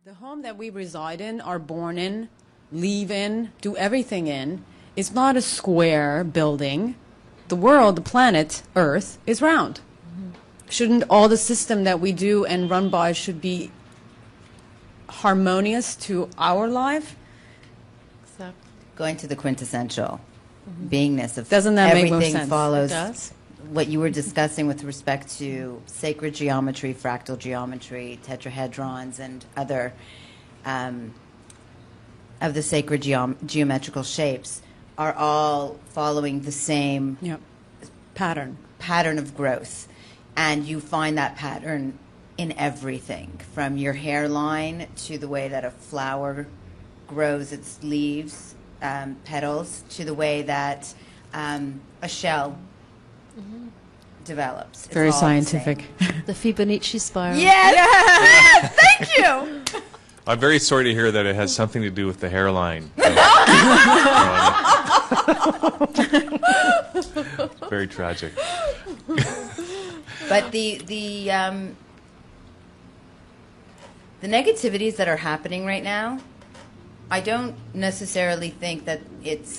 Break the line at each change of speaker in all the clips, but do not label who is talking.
The home that we reside in, are born in, live in, do everything in, is not a square building. The world, the planet, Earth, is round. Shouldn't all the system that we do and run by should be harmonious to our life?
So,
Going to the quintessential beingness of
Doesn't that make more
everything
sense?
follows
It does.
what you were discussing with respect to sacred geometry, fractal geometry, tetrahedrons, and other of the sacred geometrical shapes are all following the same
Yep. Pattern.
pattern of growth. And you find that pattern in everything, from your hairline to the way that a flower grows its leaves, petals, to the way that a shell develops. It's
Very
all the
scientific.
same.
The Fibonacci spiral.
Yes! Thank you!
I'm very sorry to hear that it has something to do with the hairline. Very tragic.
But the negativities that are happening right now, I don't necessarily think that it's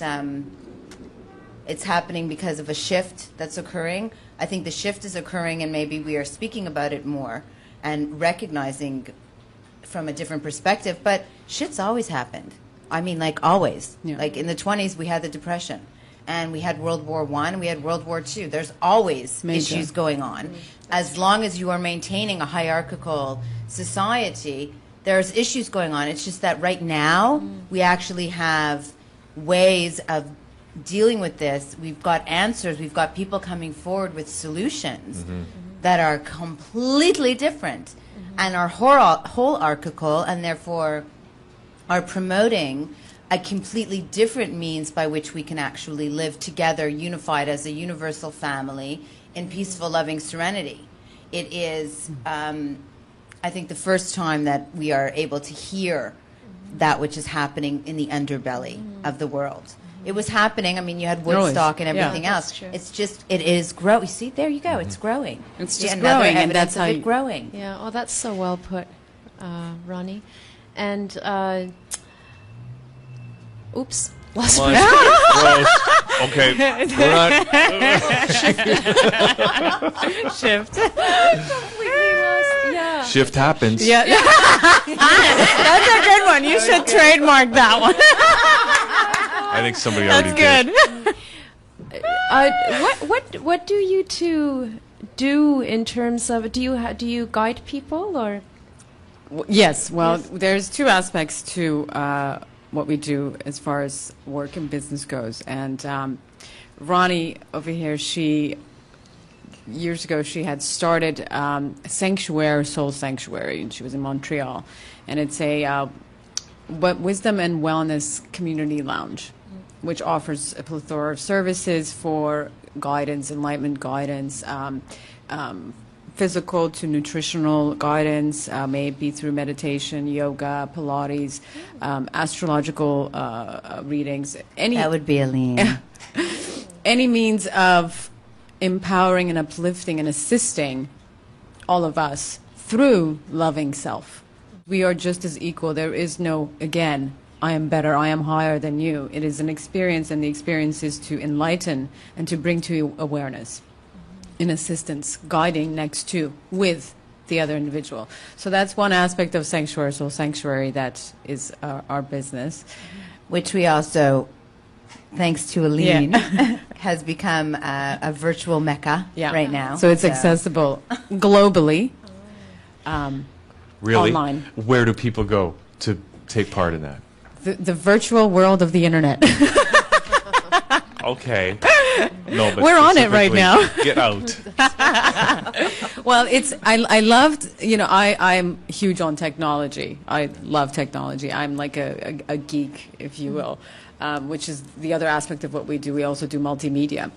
happening because of a shift that's occurring. I think the shift is occurring, and maybe we are speaking about it more and recognizing from a different perspective. But shit's always happened. I mean, like always.
Yeah.
Like in the 20s, we had the Depression, and we had World War I, and we had World War II. There's always
Major.
issues going on. As long as you are maintaining a hierarchical society, there's issues going on. It's just that right now, we actually have ways of dealing with this. We've got answers. We've got people coming forward with solutions that are completely different and are hierarchical, and therefore are promoting a completely different means by which we can actually live together, unified as a universal family in peaceful, loving serenity. It is, I think, the first time that we are able to hear that which is happening in the underbelly of the world. It was happening. I mean, you had Woodstock and
Yeah.
everything
That's
else.
true.
It's just, it is growing. See, there you go. It's growing.
It's
See,
just
another
growing, and
evidence
that's
of
how
it
you-
growing.
Yeah, oh, that's so well put, Ronnie. And, oops, lost
Come
my...
on. Gross. Okay. We're not.
Shift.
Completely lost. Yeah.
Shift happens.
Yeah. That's a good one. You should trademark that one.
I think somebody already
That's
did.
good.
What do you two do in terms of, do you guide people, or?
Yes. Well,
Yes.
there's two aspects to what we do as far as work and business goes. And Ronnie over here, years ago, she had started Sanctuary, Soul Sanctuary, and she was in Montreal. And it's a wisdom and wellness community lounge, which offers a plethora of services for guidance, enlightenment guidance, physical to nutritional guidance, may it be through meditation, yoga, Pilates, astrological readings,
That would be Aline.
any means of empowering and uplifting and assisting all of us through loving self. We are just as equal. There is no, again, I am better, I am higher than you. It is an experience, and the experience is to enlighten and to bring to you awareness, in assistance, guiding next to, with the other individual. So that's one aspect of Sanctuary, Soul Sanctuary, that is our business.
Which we also, thanks to Aline, has become a virtual mecca right now.
So it's accessible globally.
Really?
Online.
Where do people go to take part in that?
The virtual world of the internet.
Okay. No, but
We're on it right
specifically, Get out.
Well, I loved, I'm huge on technology. I love technology. I'm like a geek, if you will, which is the other aspect of what we do. We also do multimedia.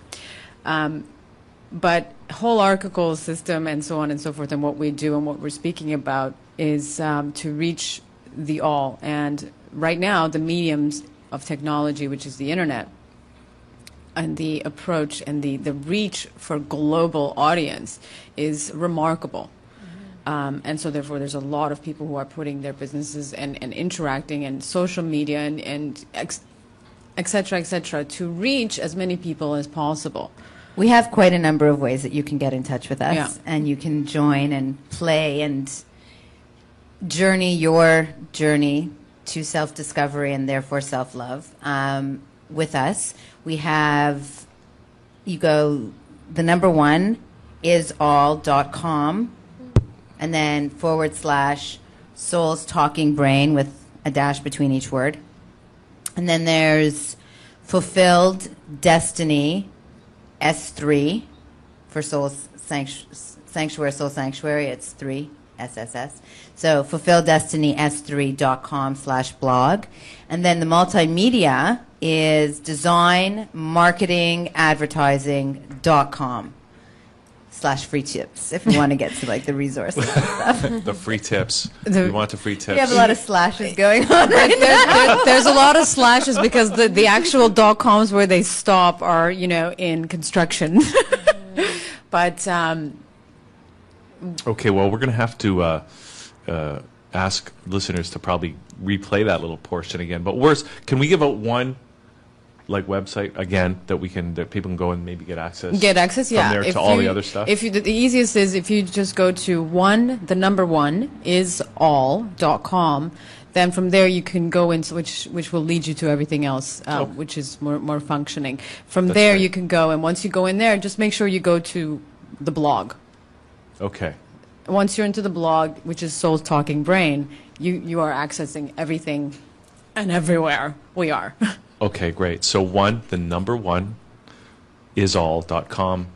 But whole hierarchical system and so on and so forth, and what we do and what we're speaking about is to reach the all. And right now, the mediums of technology, which is the internet, and the approach and the reach for global audience is remarkable. And so therefore there's a lot of people who are putting their businesses and interacting and social media and et cetera, to reach as many people as possible.
We have quite a number of ways that you can get in touch with us,
Yeah.
and you can join and play and journey your journey to self-discovery and therefore self-love with us. We have, you go, the number one is all.com, and then / Soul's Talking Brain with a dash between each word. And then there's Fulfilled Destiny S3 for Soul's Sanctuary, Soul Sanctuary. It's 3 SSS. So fulfilledestinys3.com/blog. And then the multimedia is designmarketingadvertising.com/free tips if you want to get to like the resources and stuff.
The free tips. We want the free tips.
We have a lot of slashes going on right
There's a lot of slashes because the actual .coms where they stop are, in construction. But
Okay, well, we're going to have to ask listeners to probably replay that little portion again. But worse, can we give out one website again that people can go and maybe get access?
Get access, yeah.
From there to all the other stuff.
The easiest is if you just go to the number one is all.com. Then from there you can go into which will lead you to everything else, which is more functioning. From
That's
there
great.
you can go, and once you go in there, just make sure you go to the blog.
Okay.
Once you're into the blog, which is Soul's Talking Brain, you are accessing everything and everywhere we are.
Okay, great. So the number one is all.com.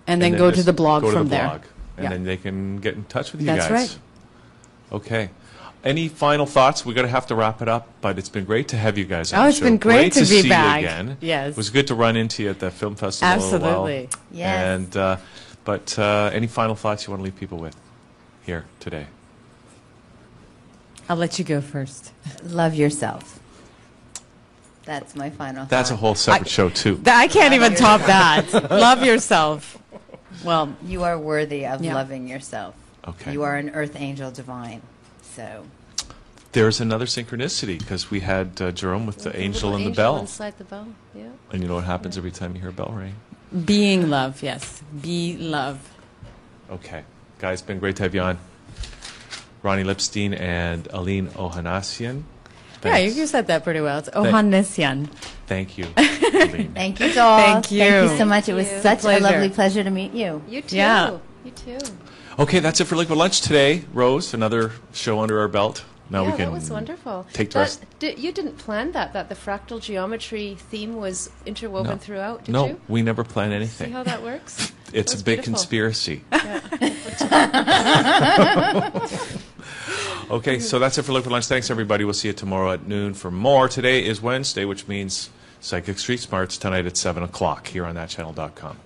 And then go to
just
the blog
go to
from
the
there.
blog, and
Yeah.
then they can get in touch with you
That's
guys.
right.
Okay. Any final thoughts? We're going to have to wrap it up, but it's been great to have you guys on
Oh,
the
it's
show.
been great to be
see
back.
you again.
Yes.
It was good to run into you at the film festival.
Absolutely.
Yes.
And but any final thoughts you want to leave people with here today?
I'll let you go first.
Love yourself. That's my final
That's a
thought.
whole separate show too.
I can't even top that. Love yourself. Well,
You are worthy of
Yeah.
loving yourself.
Okay.
You are an earth angel divine. So
There's another synchronicity because we had Jerome with the angel
Little
and the
angel
bell.
inside the bell. Yeah.
And you know what happens every time you hear a bell ring?
being love, yes. Be love.
Okay. Guys, it's been great to have you on. Ronnie Lipstein and Aline Ohanessian.
Yeah,
Thanks.
you said that pretty well. It's Ohanessian.
Thank you, Aline.
thank you, doll.
Thank you.
Thank you so much. It was
Thank you.
such a
Pleasure.
lovely pleasure to meet you.
You too.
Yeah.
You too.
Okay, that's it for Liquid Lunch today. Rose, another show under our belt. Now
yeah,
we can
that was wonderful.
take the rest.
You didn't plan that the fractal geometry theme was interwoven
No.
throughout, did
No,
you?
we never plan
See
anything.
how that works?
It's a
That's
big
beautiful.
conspiracy.
Yeah.
Okay, so that's it for Liquid Lunch. Thanks, everybody. We'll see you tomorrow at noon for more. Today is Wednesday, which means Psychic Street Smarts tonight at 7 o'clock here on thatchannel.com.